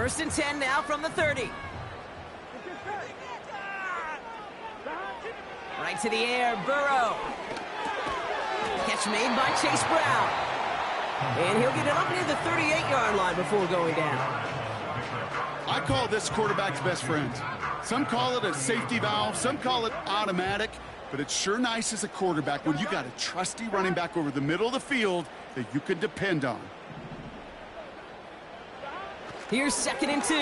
First and 10 now from the 30. Right to the air, Burrow. Catch made by Chase Brown. And he'll get it up near the 38-yard line before going down. I call this quarterback's best friend. Some call it a safety valve, some call it automatic, but it's sure nice as a quarterback when you got a trusty running back over the middle of the field that you can depend on. Here's 2nd and 2.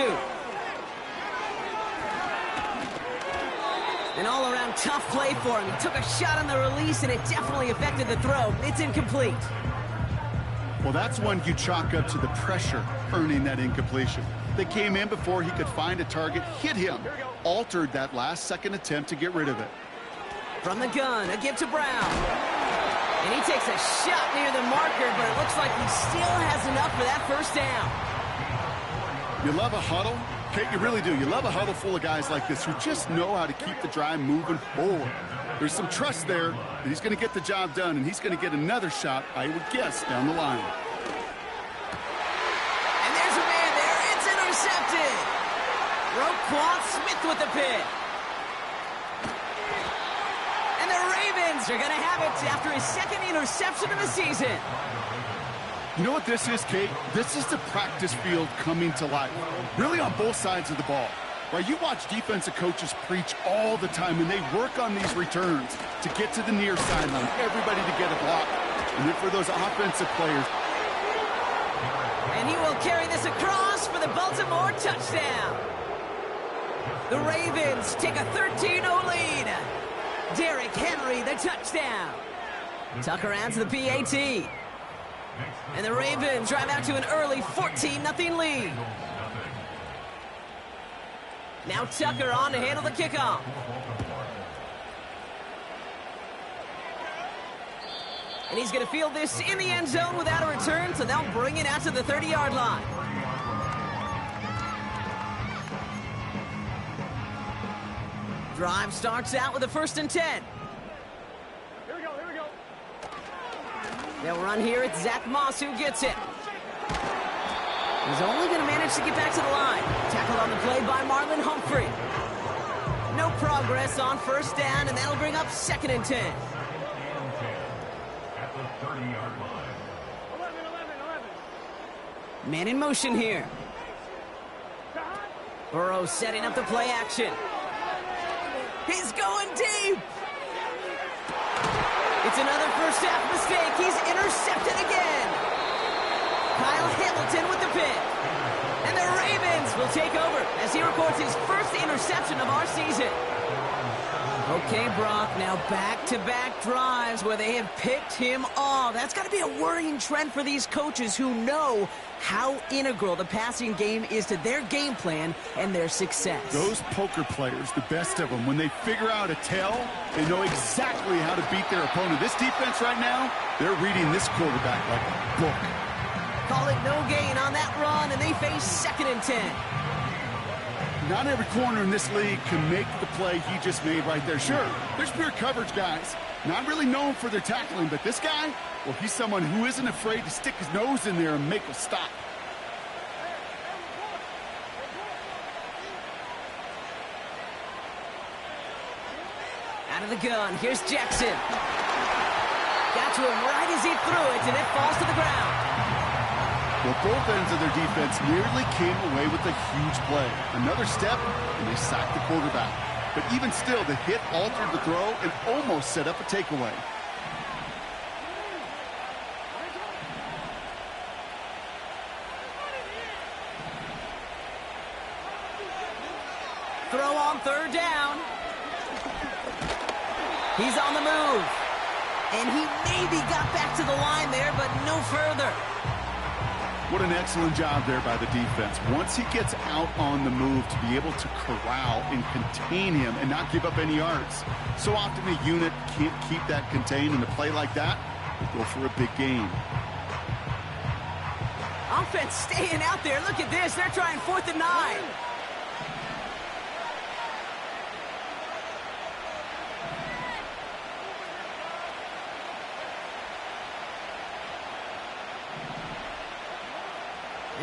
An all-around tough play for him. He took a shot on the release, and it definitely affected the throw. It's incomplete. Well, that's one you chalk up to the pressure earning that incompletion. They came in before he could find a target, hit him, altered that last-second attempt to get rid of it. From the gun, a give to Brown. And he takes a shot near the marker, but it looks like he still has enough for that first down. You love a huddle? Kate, you really do. You love a huddle full of guys like this who just know how to keep the drive moving forward. There's some trust there that he's going to get the job done, and he's going to get another shot, I would guess, down the line. And there's a man there. It's intercepted. Roquan Smith with the pick. And the Ravens are going to have it after his 2nd interception of the season. You know what this is, Kate? This is the practice field coming to life, really on both sides of the ball. Right, you watch defensive coaches preach all the time, and they work on these returns to get to the near sideline, everybody to get a block, and then for those offensive players. And he will carry this across for the Baltimore touchdown. The Ravens take a 13-0 lead. Derrick Henry, the touchdown. Tucker adds the PAT. And the Ravens drive out to an early 14-0 lead. Now Tucker on to handle the kickoff. And he's going to field this in the end zone without a return, so they'll bring it out to the 30-yard line. Drive starts out with a 1st and 10. They'll run here. It's Zach Moss who gets it. He's only going to manage to get back to the line. Tackled on the play by Marlon Humphrey. No progress on 1st down, and that'll bring up 2nd and 10. Man in motion here. Burrow setting up the play action. He's going deep. It's another first-half mistake. He's intercepted again. Kyle Hamilton with the pick. And the Ravens will take over as he records his 1st interception of our season. Okay, Brock, now back-to-back drives where they have picked him off. That's got to be a worrying trend for these coaches who know how integral the passing game is to their game plan and their success. Those poker players, the best of them, when they figure out a tell, they know exactly how to beat their opponent. This defense right now, they're reading this quarterback like a book. Call it no gain on that run, and they face 2nd and 10. Not every corner in this league can make the play he just made right there. Sure, there's pure coverage guys, not really known for their tackling, but this guy, well, he's someone who isn't afraid to stick his nose in there and make a stop. Out of the gun, here's Jackson. Got to him right as he threw it, and it falls to the ground. Well, both ends of their defense nearly came away with a huge play. Another step, and they sacked the quarterback. But even still, the hit altered the throw and almost set up a takeaway. Throw on 3rd down. He's on the move. And he maybe got back to the line there, but no further. What an excellent job there by the defense. Once he gets out on the move, to be able to corral and contain him and not give up any yards. So often a unit can't keep that contained, and a play like that will go for a big gain. Offense staying out there. Look at this. They're trying 4th and 9.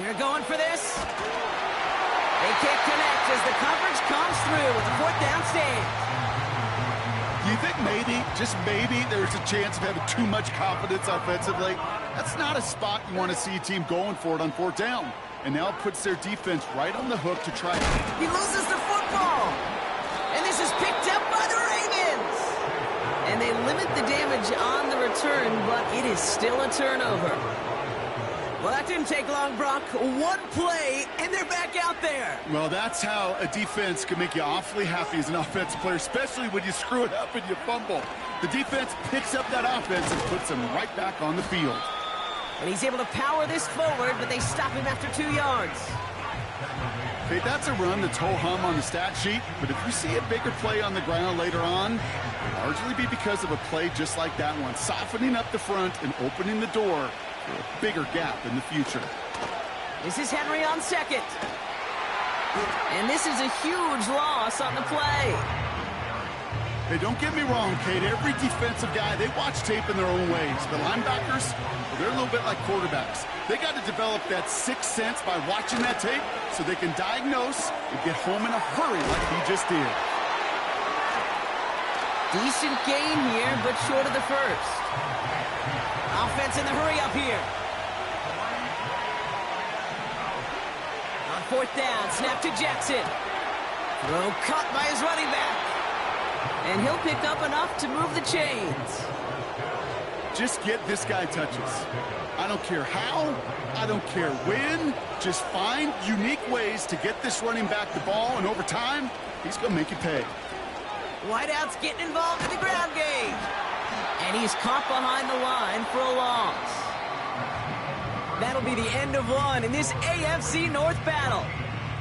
They're going for this. They can't connect as the coverage comes through with a fourth down stand. Do you think maybe, just maybe, there's a chance of having too much confidence offensively? That's not a spot you want to see a team going for it on fourth down. And now it puts their defense right on the hook to try. He loses the football. And this is picked up by the Ravens. And they limit the damage on the return, but it is still a turnover. Well, that didn't take long, Brock. One play, and they're back out there. Well, that's how a defense can make you awfully happy as an offensive player, especially when you screw it up and you fumble. The defense picks up that offense and puts them right back on the field. And he's able to power this forward, but they stop him after 2 yards. Okay, that's a run that's ho-hum on the stat sheet, but if you see a bigger play on the ground later on, it'll largely be because of a play just like that one, softening up the front and opening the door for a bigger gap in the future. This is Henry on second. And this is a huge loss on the play. Hey, don't get me wrong, Kate. Every defensive guy, they watch tape in their own ways. The linebackers, well, they're a little bit like quarterbacks. They got to develop that sixth sense by watching that tape so they can diagnose and get home in a hurry like he just did. Decent gain here, but short of the first. Offense in the hurry up here. On fourth down, snap to Jackson. Throw caught by his running back. And he'll pick up enough to move the chains. Just get this guy touches. I don't care how, I don't care when. Just find unique ways to get this running back the ball, and over time, he's going to make you pay. Whiteout's getting involved in the ground game. And he's caught behind the line for a loss. That'll be the end of one in this AFC North battle.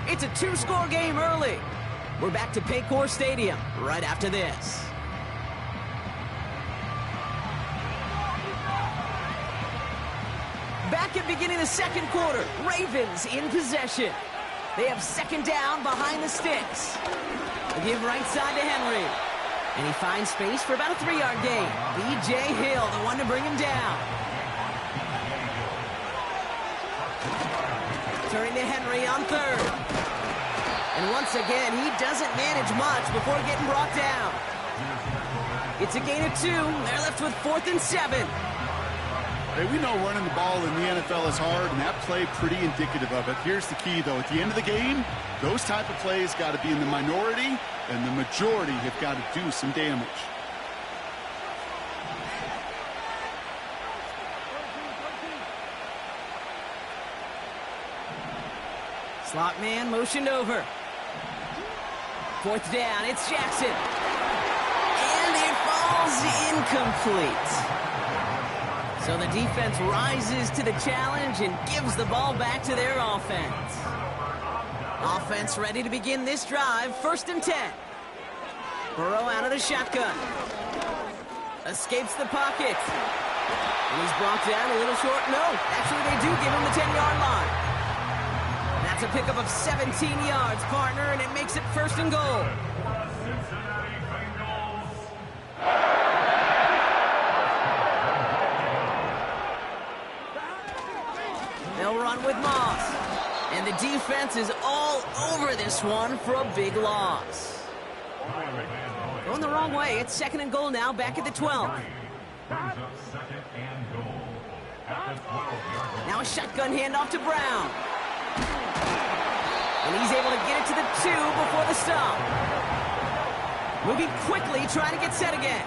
It's a two-score game early. We're back to Paycor Stadium right after this. Back at beginning of the second quarter, Ravens in possession. They have second down behind the sticks. They give right side to Henry. And he finds space for about a 3-yard gain. B.J. Hill, the one to bring him down. Turning to Henry on third. And once again, he doesn't manage much before getting brought down. It's a gain of 2. They're left with 4th and 7. Hey, we know running the ball in the NFL is hard, and that play pretty indicative of it. Here's the key, though. At the end of the game, those type of plays got to be in the minority, and the majority have got to do some damage. Slot man motioned over. 4th down, it's Jackson. And it falls incomplete. So the defense rises to the challenge and gives the ball back to their offense. Offense ready to begin this drive, 1st and 10. Burrow out of the shotgun. Escapes the pocket. And he's brought down a little short. No, actually they do give him the 10-yard line. That's a pickup of 17 yards, partner, and it makes it 1st and goal. They'll run with Moss. And the defense is all over this one for a big loss. Going the wrong way. It's 2nd and goal now, back at the 12. Now a shotgun handoff to Brown. And he's able to get it to the 2 before the stop. Moving quickly, trying to get set again.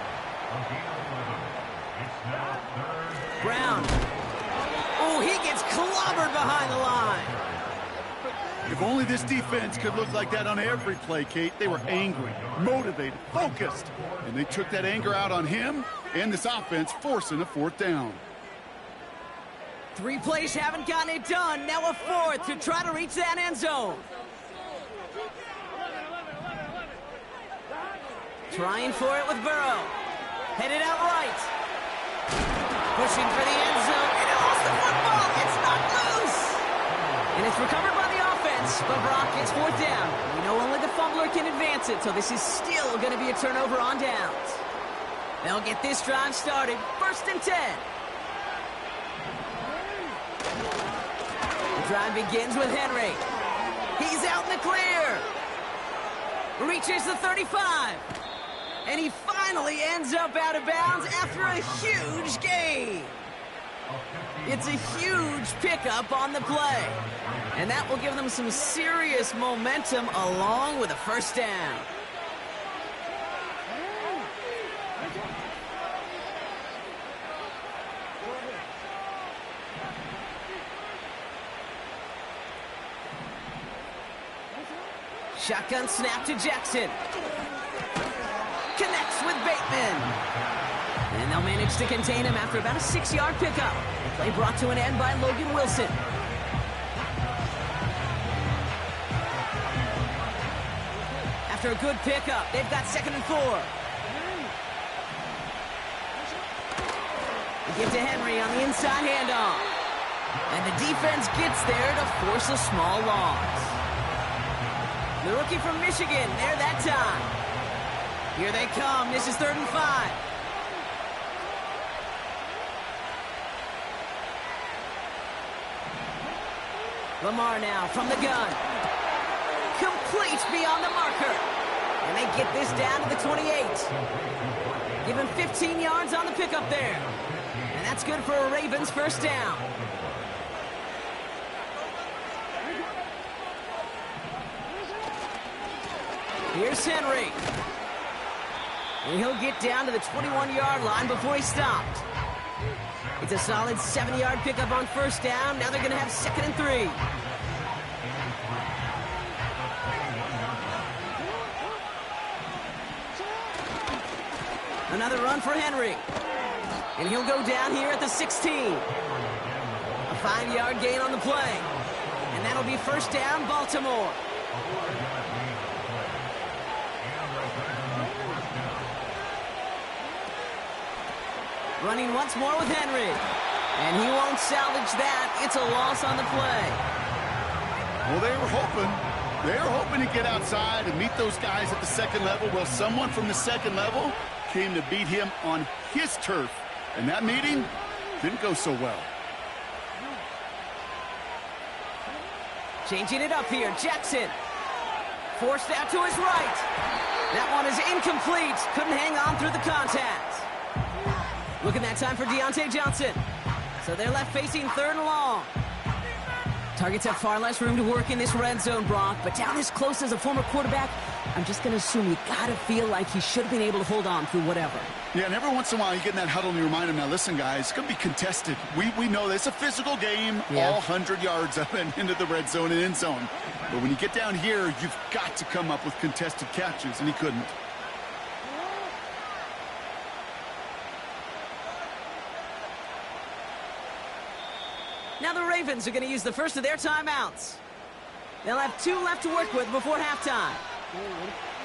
Brown. Oh, he gets clobbered behind the line. If only this defense could look like that on every play, Kate. They were angry, motivated, focused. And they took that anger out on him and this offense, forcing a 4th down. 3 plays haven't gotten it done. Now a 4th to try to reach that end zone. Trying for it with Burrow. Headed out right. Pushing for the end zone. And he lost the football. It's not loose. And it's recovered by the offense. But Brock, it's 4th down. We know only the fumbler can advance it, so this is still going to be a turnover on downs. They'll get this drive started. 1st and 10. The drive begins with Henry. He's out in the clear. Reaches the 35. And he finally ends up out of bounds after a huge gain. It's a huge pickup on the play. And that will give them some serious momentum along with a first down. Shotgun snap to Jackson. Connects with Bateman. And they'll manage to contain him after about a 6-yard pickup. Play brought to an end by Logan Wilson. After a good pickup, they've got 2nd and 4. They give to Henry on the inside handoff. And the defense gets there to force a small loss. The rookie from Michigan, there that time. Here they come. This is 3rd and 5. Lamar now from the gun. Complete beyond the marker. And they get this down to the 28. Give him 15 yards on the pickup there. And that's good for a Ravens first down. Here's Henry. And he'll get down to the 21-yard line before he stopped. It's a solid 7-yard pickup on first down. Now they're going to have 2nd and 3. Another run for Henry. And he'll go down here at the 16. A 5-yard gain on the play. And that'll be first down, Baltimore. Running once more with Henry. And he won't salvage that. It's a loss on the play. Well, they were hoping to get outside and meet those guys at the 2nd level. Well, someone from the 2nd level came to beat him on his turf. And that meeting didn't go so well. Changing it up here. Jackson. Forced out to his right. That one is incomplete. Couldn't hang on through the contact. Looking that time for Deontay Johnson. So they're left facing 3rd and long. Targets have far less room to work in this red zone, Brock. But down this close as a former quarterback, I'm just going to assume you got to feel like he should have been able to hold on through whatever. Yeah, and every once in a while you get in that huddle and you remind him, now listen, guys, it's going to be contested. We know this. It's a physical game, all 100 yards up and into the red zone and end zone. But when you get down here, you've got to come up with contested catches, and he couldn't. Now the Ravens are going to use the first of their timeouts. They'll have 2 left to work with before halftime.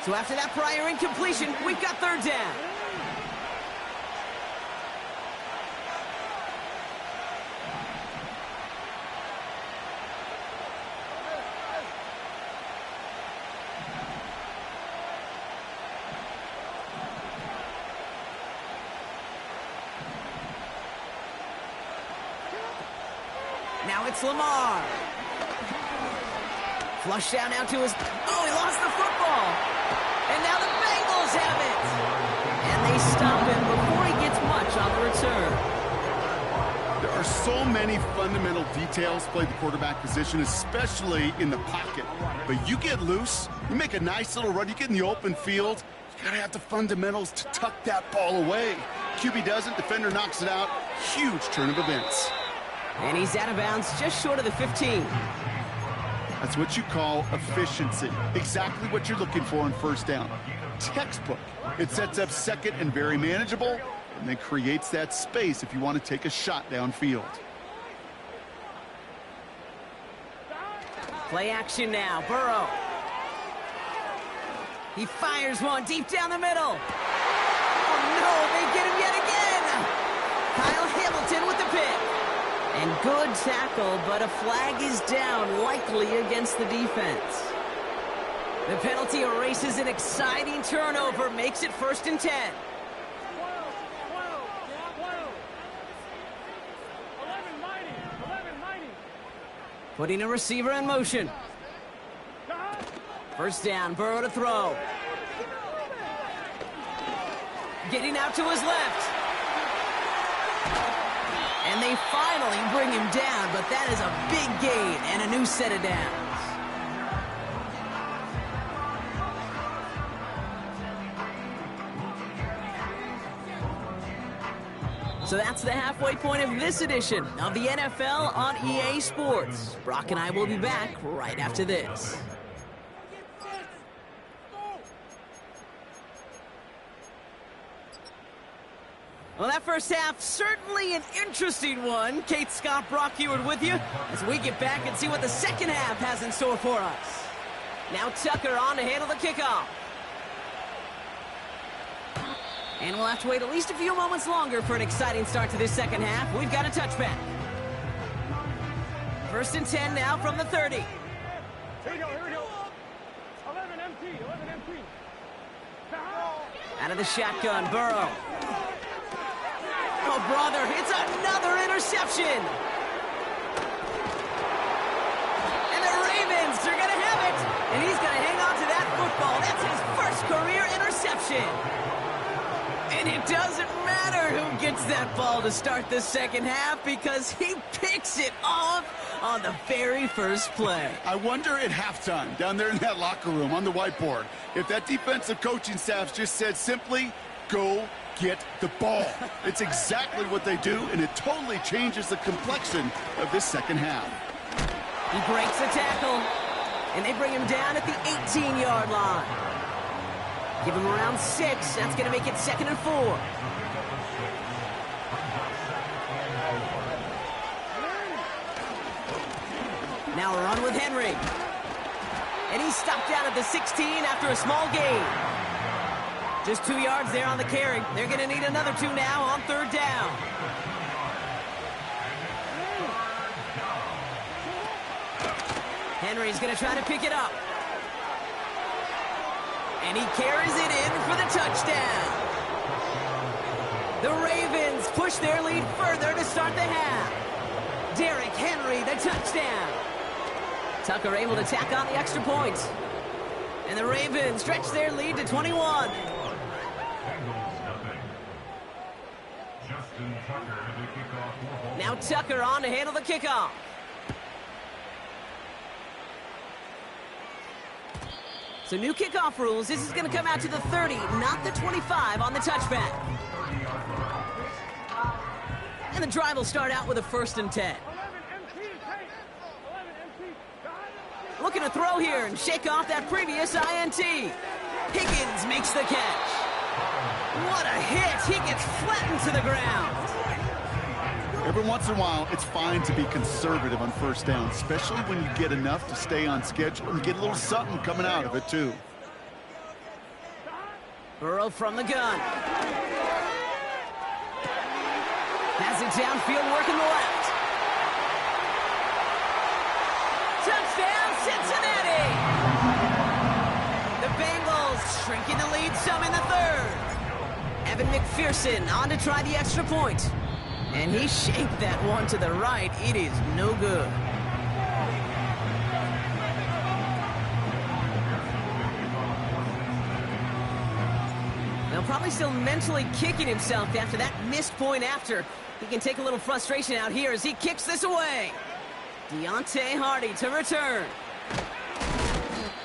So after that prior incompletion, we've got 3rd down. Now it's Lamar. Flushed down now to his... Oh, he lost the football. And now the Bengals have it. And they stop him before he gets much on the return. There are so many fundamental details to play the quarterback position, especially in the pocket. But you get loose, you make a nice little run, you get in the open field, you got to have the fundamentals to tuck that ball away. QB doesn't, defender knocks it out. Huge turn of events. And he's out of bounds just short of the 15. That's what you call efficiency. Exactly what you're looking for on first down. Textbook. It sets up 2nd and very manageable, and then creates that space if you want to take a shot downfield. Play action now. Burrow. He fires one deep down the middle. Oh, no, they get him yet again. Kyle Hamilton with the pick. And good tackle, but a flag is down, likely against the defense. The penalty erases an exciting turnover, makes it 1st and 10. Putting a receiver in motion. First down, Burrow to throw. Getting out to his left. And they finally bring him down, but that is a big gain and a new set of downs. So that's the halfway point of this edition of the NFL on EA Sports. Brock and I will be back right after this. Well, that first half, certainly an interesting one. Kate, Scott, Brock Heward with you as we get back and see what the second half has in store for us. Now Tucker on to handle the kickoff. And we'll have to wait at least a few moments longer for an exciting start to this second half. We've got a touchback. First and 10 now from the 30. Here we go. 11 MT. Out of the shotgun, Burrow. Oh, brother, it's another interception. And the Ravens are going to have it. And he's going to hang on to that football. That's his first career interception. And it doesn't matter who gets that ball to start the second half because he picks it off on the very first play. I wonder at halftime, down there in that locker room on the whiteboard, if that defensive coaching staff just said simply, go get the ball. It's exactly what they do, and it totally changes the complexion of this second half. He breaks the tackle, and they bring him down at the 18-yard line. Give him around 6. That's going to make it 2nd and 4. Now a run with Henry. And he's stopped down at the 16 after a small gain. Just 2 yards there on the carry. They're going to need another 2 now on 3rd down. Henry's going to try to pick it up. And he carries it in for the touchdown. The Ravens push their lead further to start the half. Derrick Henry, the touchdown. Tucker able to tack on the extra point. And the Ravens stretch their lead to 21. Now Tucker on to handle the kickoff. So new kickoff rules. This is going to come out to the 30, not the 25 on the touchback. And the drive will start out with a 1st and 10. Looking to throw here and shake off that previous INT. Higgins makes the catch. What a hit. He gets flattened to the ground. Every once in a while, it's fine to be conservative on 1st down, especially when you get enough to stay on schedule and get a little something coming out of it, too. Burrow from the gun. Has it downfield, working the left. Touchdown, Cincinnati! The Bengals shrinking the lead some in the 3rd. Evan McPherson on to try the extra point. And he shaped that one to the right. It is no good. Now probably still mentally kicking himself after that missed point after. He can take a little frustration out here as he kicks this away. Deontay Hardy to return.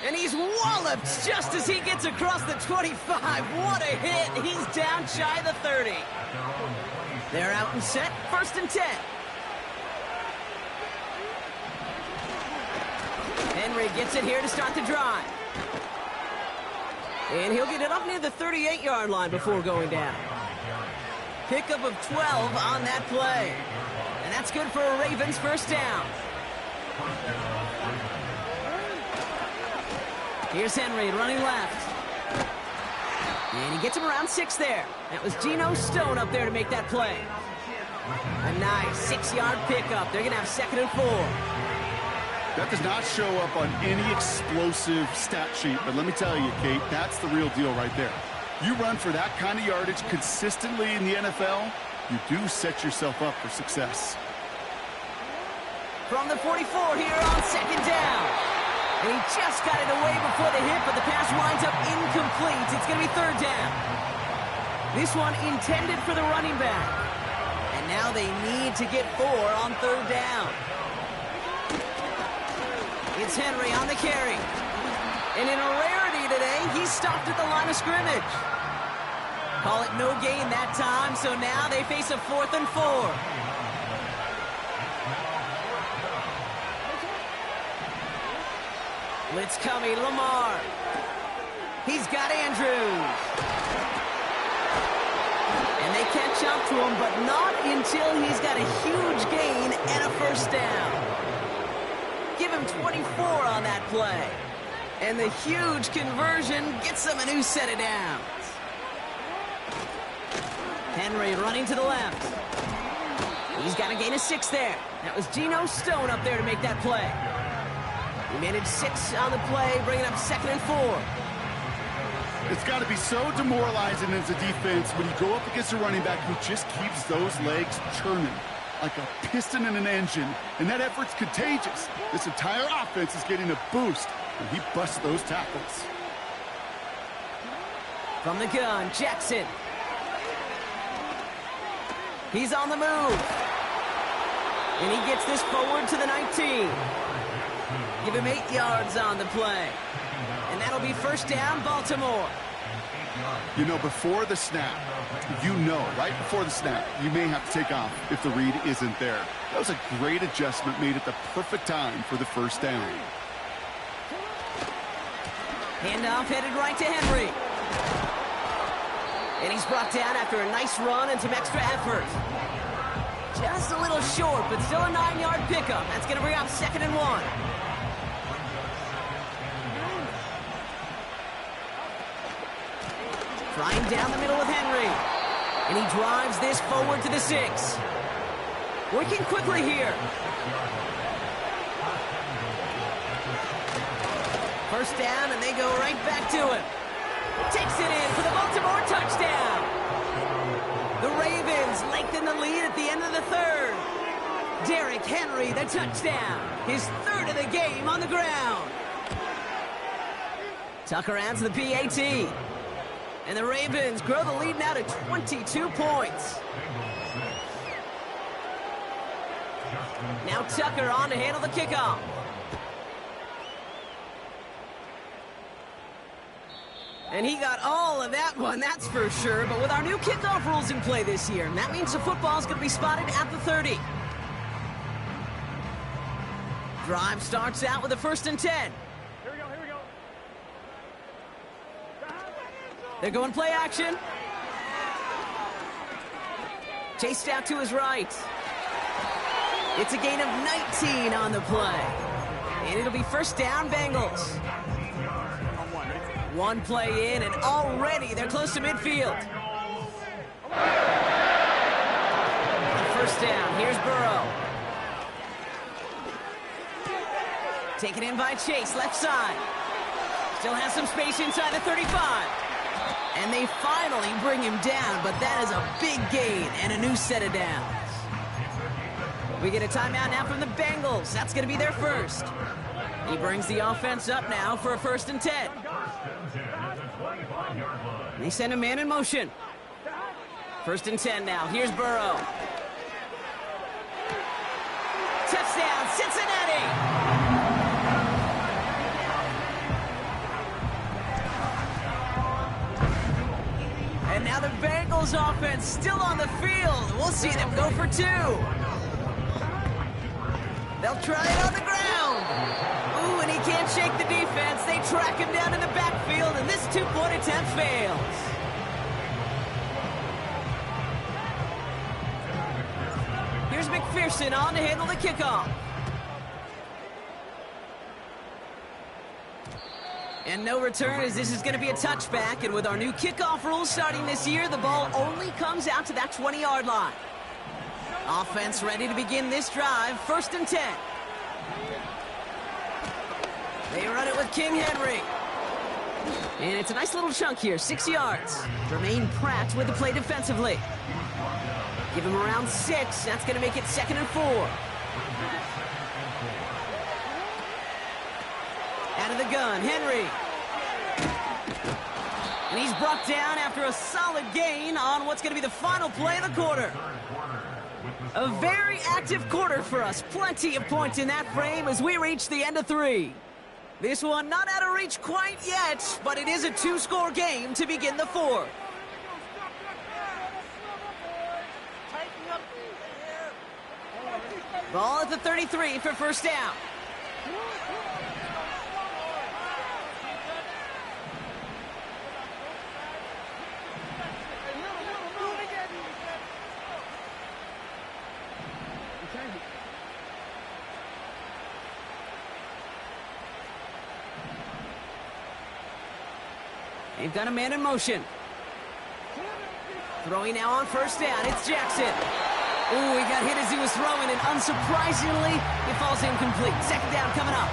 And he's walloped just as he gets across the 25. What a hit. He's down shy of the 30. They're out and set. 1st and 10. Henry gets it here to start the drive. And he'll get it up near the 38-yard line before going down. Pickup of 12 on that play. And that's good for a Ravens 1st down. Here's Henry running left. And he gets him around 6 there. That was Geno Stone up there to make that play. A nice 6-yard pickup. They're going to have 2nd and 4. That does not show up on any explosive stat sheet, but let me tell you, Kate, that's the real deal right there. You run for that kind of yardage consistently in the NFL, you do set yourself up for success. From the 44 here on 2nd down. And he just got it away before the hit, but the pass winds up incomplete. It's going to be third down. This one intended for the running back. And now they need to get 4 on third down. It's Henry on the carry. And in a rarity today, he's stopped at the line of scrimmage. Call it no gain that time, so now they face a 4th and 4. Blitz coming, Lamar. He's got Andrews. And they catch up to him, but not until he's got a huge gain and a first down. Give him 24 on that play. And the huge conversion gets them a new set of downs. Henry running to the left. He's got a gain of 6 there. That was Geno Stone up there to make that play. He managed 6 on the play, bringing up 2nd and 4. It's got to be so demoralizing as a defense when you go up against a running back who just keeps those legs churning like a piston in an engine, and that effort's contagious. This entire offense is getting a boost when he busts those tackles. From the gun, Jackson. He's on the move. And he gets this forward to the 19. Give him 8 yards on the play. And that'll be first down, Baltimore. You know, before the snap, right before the snap, you may have to take off if the read isn't there. That was a great adjustment made at the perfect time for the first down. Handoff headed right to Henry. And he's brought down after a nice run and some extra effort. Just a little short, but still a 9-yard pickup. That's going to bring up 2nd and 1. Flying down the middle with Henry. And he drives this forward to the 6. Working quickly here. First down, and they go right back to him. Takes it in for the Baltimore touchdown. The Ravens lengthen the lead at the end of the 3rd. Derrick Henry, the touchdown. His 3rd of the game on the ground. Tucker adds the PAT. And the Ravens grow the lead now to 22 points. Now Tucker on to handle the kickoff. And he got all of that one, that's for sure. But with our new kickoff rules in play this year, that means the football's going to be spotted at the 30. Drive starts out with a 1st and 10. Here we go, here we go. They're going play action. Chased out to his right. It's a gain of 19 on the play. And it'll be first down, Bengals. 1 play in, and already they're close to midfield. First down, here's Burrow. Taken in by Chase, left side. Still has some space inside the 35. And they finally bring him down, but that is a big gain and a new set of downs. We get a timeout now from the Bengals. That's going to be their first. He brings the offense up now for a 1st and 10. They send a man in motion. 1st and 10 now. Here's Burrow. Touchdown, Cincinnati! And now the Bengals offense still on the field. We'll see them go for 2. They'll try it on the ground. Ooh, and he can't shake the defense. They track him down in the backfield, and this 2-point attempt fails. Here's McPherson on to handle the kickoff. And no return, as this is going to be a touchback. And with our new kickoff rules starting this year, the ball only comes out to that 20-yard line. Offense ready to begin this drive. 1st and 10. They run it with King Henry. And it's a nice little chunk here, 6 yards. Jermaine Pratt with the play defensively. Give him around 6. That's going to make it 2nd and 4. Out of the gun, Henry. And he's brought down after a solid gain on what's going to be the final play of the quarter. A very active quarter for us. Plenty of points in that frame as we reach the end of 3. This one not out of reach quite yet, but it is a 2-score game to begin the 4th. Ball at the 33 for first down. They've got a man in motion. Throwing now on first down. It's Jackson. Ooh, he got hit as he was throwing, and unsurprisingly, it falls incomplete. Second down coming up.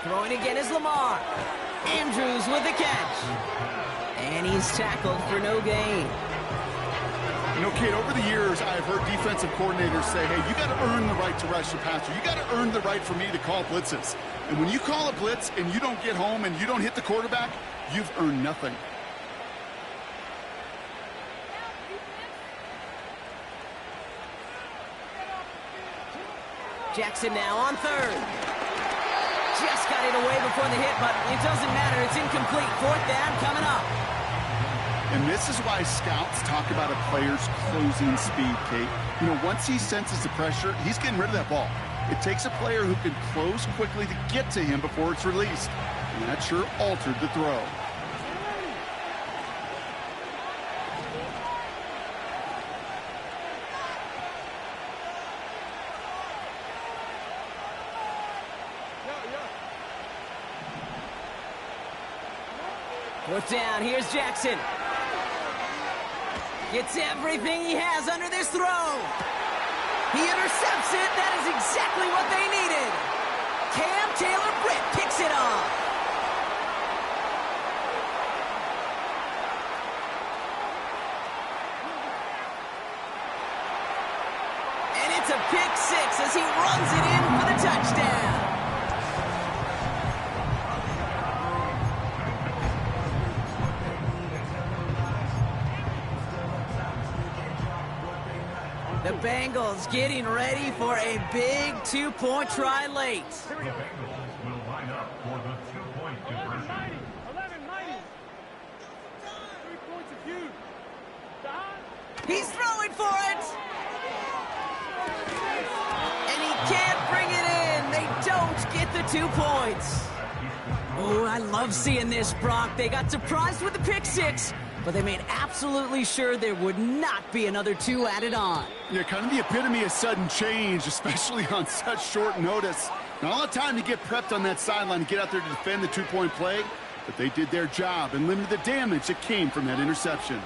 Throwing again is Lamar. Andrews with the catch. And he's tackled for no gain. You know, Kate, over the years, I've heard defensive coordinators say, hey, you got to earn the right to rush the passer. You got to earn the right for me to call blitzes. And when you call a blitz and you don't get home and you don't hit the quarterback, you've earned nothing. Jackson now on third. Just got it away before the hit, but it doesn't matter. It's incomplete. Fourth down coming up. And this is why scouts talk about a player's closing speed, Kate. You know, once he senses the pressure, he's getting rid of that ball. It takes a player who can close quickly to get to him before it's released. And that sure altered the throw. Fourth down, here's Jackson. Gets everything he has under this throw. He intercepts it. That is exactly what they needed. Cam Taylor-Britt picks it off. And it's a pick six as he runs it in for the touchdown. The Bengals getting ready for a big 2-point try late. The Bengals will line up for the 2-point conversion. 11-90. 3 points of view. He's throwing for it. And he can't bring it in. They don't get the 2 points. Oh, I love seeing this, Brock. They got surprised with the pick six, but they made absolutely sure there would not be another 2 added on. Yeah, kind of the epitome of sudden change, especially on such short notice. Not a lot of time to get prepped on that sideline to get out there to defend the 2-point play, but they did their job and limited the damage that came from that interception.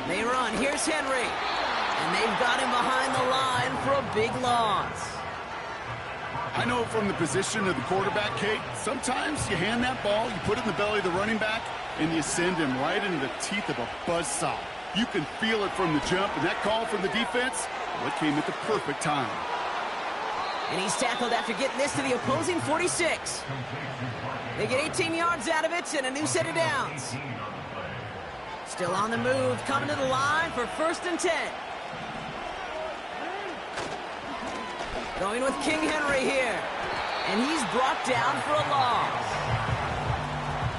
They run. Here's Henry. And they've got him behind the line for a big loss. I know from the position of the quarterback, Kate, sometimes you hand that ball, you put it in the belly of the running back, and you send him right into the teeth of a buzzsaw. You can feel it from the jump, and that call from the defense, well, it came at the perfect time. And he's tackled after getting this to the opposing 46. They get 18 yards out of it and a new set of downs. Still on the move, coming to the line for 1st and 10. Going with King Henry here. And he's brought down for a loss.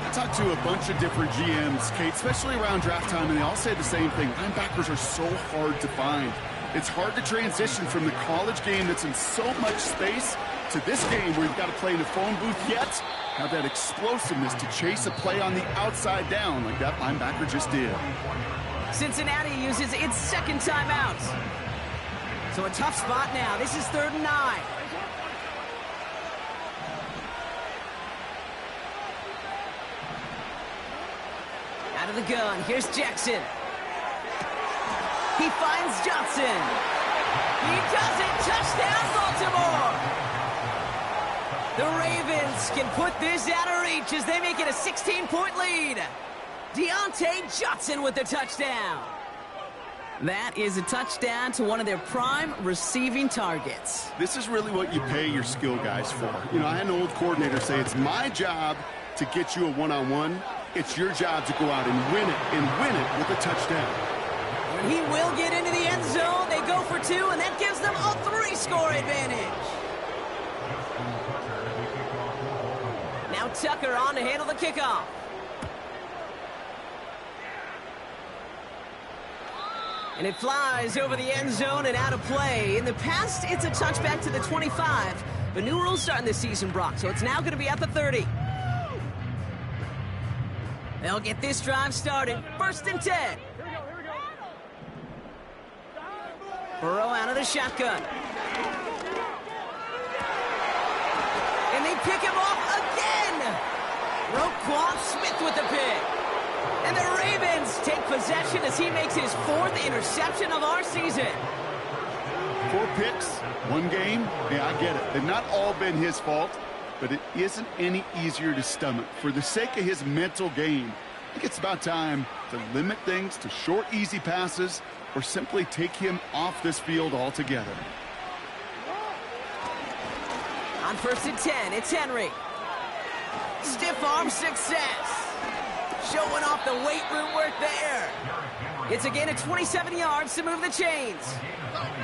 I talked to a bunch of different GMs, Kate, especially around draft time, and they all say the same thing. Linebackers are so hard to find. It's hard to transition from the college game that's in so much space to this game where you've got to play in a phone booth yet have that explosiveness to chase a play on the outside down like that linebacker just did. Cincinnati uses its second timeout. So a tough spot now. This is 3rd and 9. Out of the gun, here's Jackson. He finds Johnson. He does it. Touchdown, Baltimore. The Ravens can put this out of reach as they make it a 16-point lead. Deontay Johnson with the touchdown. That is a touchdown to one of their prime receiving targets. This is really what you pay your skill guys for. You know, I had an old coordinator say, it's my job to get you a one-on-one. It's your job to go out and win it with a touchdown. And he will get into the end zone. They go for two, and that gives them a 3-score advantage. Now Tucker on to handle the kickoff. And it flies over the end zone and out of play. In the past, it's a touchback to the 25. But new rules starting this season, Brock, so it's now going to be at the 30. They'll get this drive started. 1st and 10. Here we go. Burrow out of the shotgun. And they pick him off again. Roquan Smith with the pick. And the Ravens take possession as he makes his 4th interception of our season. 4 picks, 1 game. Yeah, I get it. They've not all been his fault, but it isn't any easier to stomach. For the sake of his mental game, I think it's about time to limit things to short, easy passes or simply take him off this field altogether. On 1st and 10, it's Henry. Stiff arm success. Showing off the weight room work there. It's a gain of 27 yards to move the chains.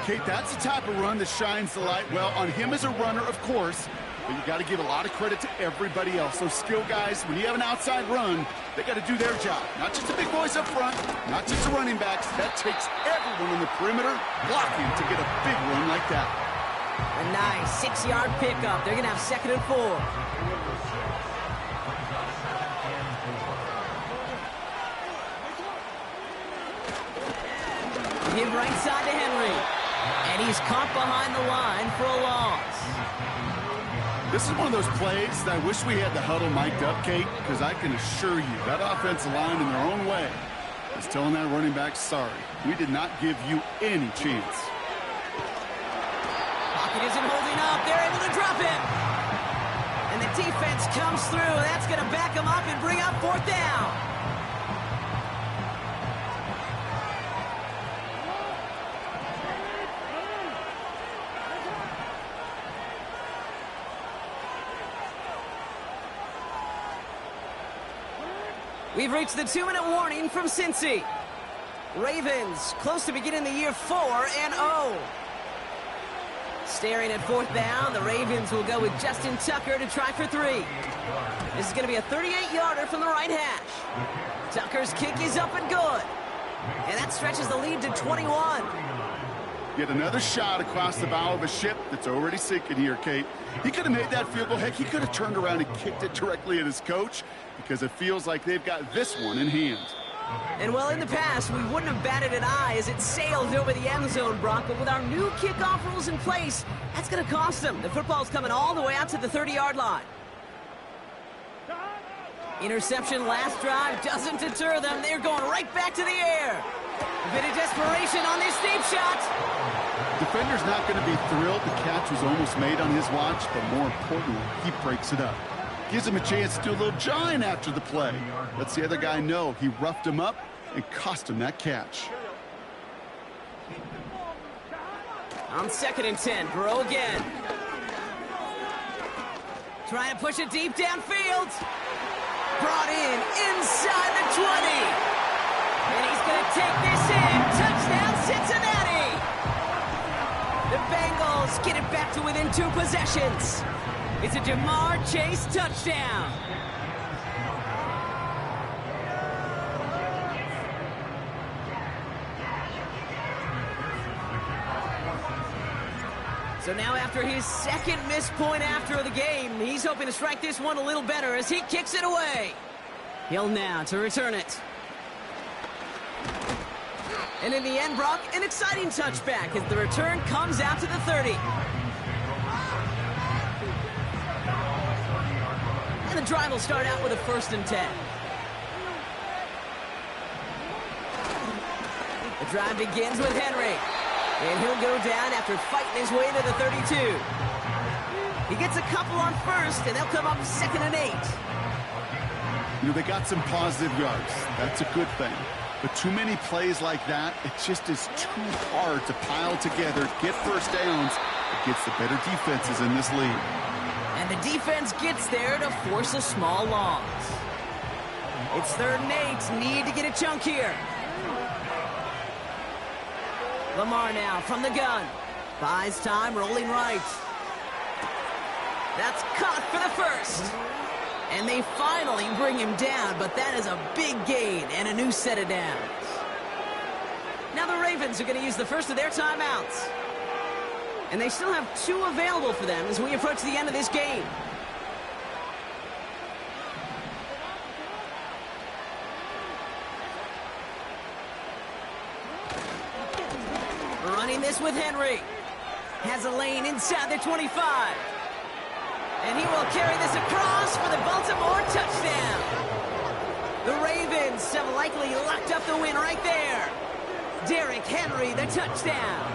Kate, that's the type of run that shines the light well on him as a runner, of course, but you got to give a lot of credit to everybody else. Those skill guys, when you have an outside run, they got to do their job. Not just the big boys up front, not just the running backs. That takes everyone on the perimeter blocking to get a big run like that. A nice 6-yard pickup. They're going to have 2nd and 4. Give right side to Henry. And he's caught behind the line for a loss. This is one of those plays that I wish we had the huddle mic'd up, Kate, because I can assure you that offensive line in their own way is telling that running back, sorry, we did not give you any chance. Pocket isn't holding up. They're able to drop him. And the defense comes through. That's going to back him up and bring up 4th down. We've reached the 2-minute warning from Cincy. Ravens close to beginning the year 4-0. Staring at 4th down, the Ravens will go with Justin Tucker to try for 3. This is going to be a 38-yarder from the right hash. Tucker's kick is up and good. And that stretches the lead to 21. Yet another shot across the bow of a ship that's already sinking here, Kate. He could have made that field goal. Heck, he could have turned around and kicked it directly at his coach because it feels like they've got this one in hand. And well, in the past, we wouldn't have batted an eye as it sailed over the end zone, Brock. But with our new kickoff rules in place, that's going to cost them. The football's coming all the way out to the 30-yard line. Interception last drive doesn't deter them. They're going right back to the air. A bit of desperation on this deep shot. Defender's not going to be thrilled the catch was almost made on his watch, but more importantly, he breaks it up. Gives him a chance to do a little jawing after the play. Lets the other guy know he roughed him up and cost him that catch. On 2nd and 10, Burrow again. Trying to push it deep downfield. Brought in inside the 20. And he's going to take this in. Touchdown, Cincinnati. The Bengals get it back to within 2 possessions. It's a Jamar Chase touchdown. So now after his 2nd missed point after the game, he's hoping to strike this one a little better as he kicks it away. He'll now to return it. And in the end, Brock, an exciting touchback as the return comes out to the 30. And the drive will start out with a 1st and 10. The drive begins with Henry. And he'll go down after fighting his way to the 32. He gets a couple on first, and they'll come up 2nd and 8. You know, they got some positive yards. That's a good thing. But too many plays like that, it just is too hard to pile together, get first downs against the better defenses in this league. And the defense gets there to force a small loss. It's 3rd and 8. Need to get a chunk here. Lamar now from the gun. Buys time, rolling right. That's caught for the first. And they finally bring him down, but that is a big gain and a new set of downs. Now the Ravens are going to use the first of their timeouts. And they still have 2 available for them as we approach the end of this game. Running this with Henry. Has a lane inside the 25. And he will carry this across for the Baltimore touchdown. The Ravens have likely locked up the win right there. Derrick Henry, the touchdown.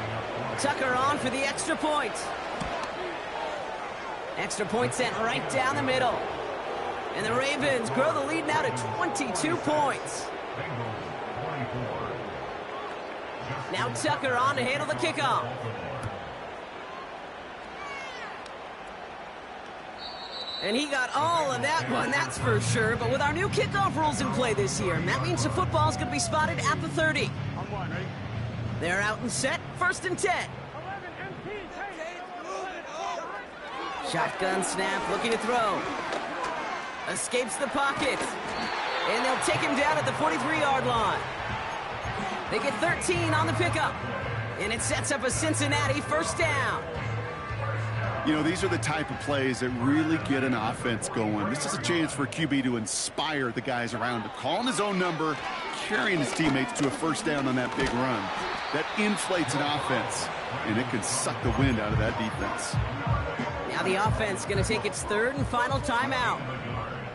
Tucker on for the extra point. Extra point sent right down the middle. And the Ravens grow the lead now to 22 points. Now Tucker on to handle the kickoff. And he got all of that one, that's for sure. But with our new kickoff rules in play this year, that means the football's going to be spotted at the 30. They're out and set, 1st and 10. Shotgun snap, looking to throw. Escapes the pocket. And they'll take him down at the 43-yard line. They get 13 on the pickup. And it sets up a Cincinnati 1st down. You know, these are the type of plays that really get an offense going. This is a chance for QB to inspire the guys around him, calling his own number, carrying his teammates to a 1st down on that big run. That inflates an offense, and it can suck the wind out of that defense. Now the offense going to take its 3rd and final timeout.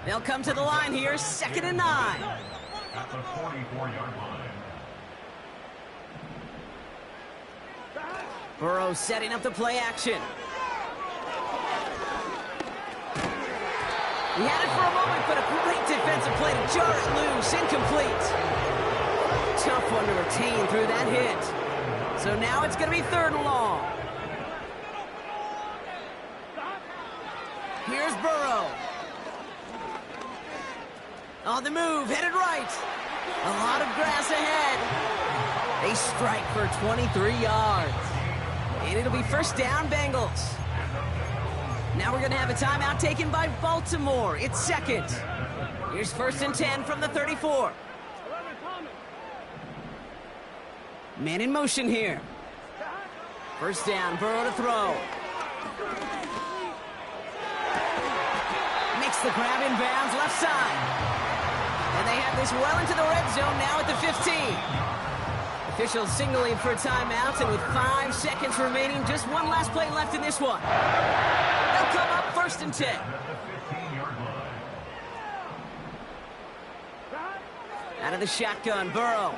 They'll come to the line here, 2nd and 9. At the 44-yard line. Burrow setting up the play action. He had it for a moment, but a great defensive play to jar it loose, incomplete. Tough one to retain through that hit. So now it's going to be 3rd and long. Here's Burrow. On the move, headed right. A lot of grass ahead. They strike for 23 yards. And it'll be 1st down, Bengals. Now we're going to have a timeout taken by Baltimore. It's 2nd. Here's 1st and 10 from the 34. Man in motion here. 1st down, Burrow to throw. Makes the grab in bounds, left side. And they have this well into the red zone now at the 15. Officials signaling for a timeout, and with 5 seconds remaining, just one last play left in this one. They'll come up 1st and 10. Out of the shotgun, Burrow.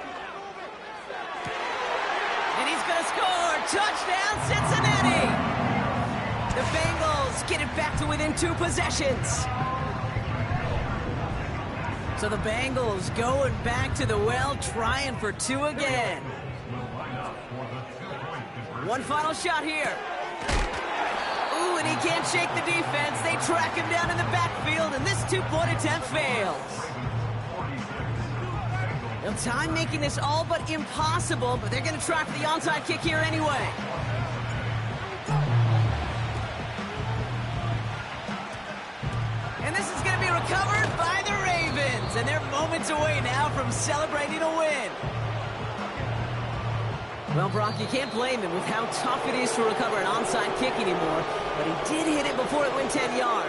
And he's going to score. Touchdown, Cincinnati. The Bengals get it back to within 2 possessions. So the Bengals going back to the well, trying for 2 again. One final shot here. Ooh, and he can't shake the defense. They track him down in the backfield, and this 2-point attempt fails. Now, time making this all but impossible, but they're going to try for the onside kick here anyway. And this is going to be recovered by the Ravens, and they're moments away now from celebrating a win. Well, Brock, you can't blame him with how tough it is to recover an onside kick anymore, but he did hit it before it went 10 yards.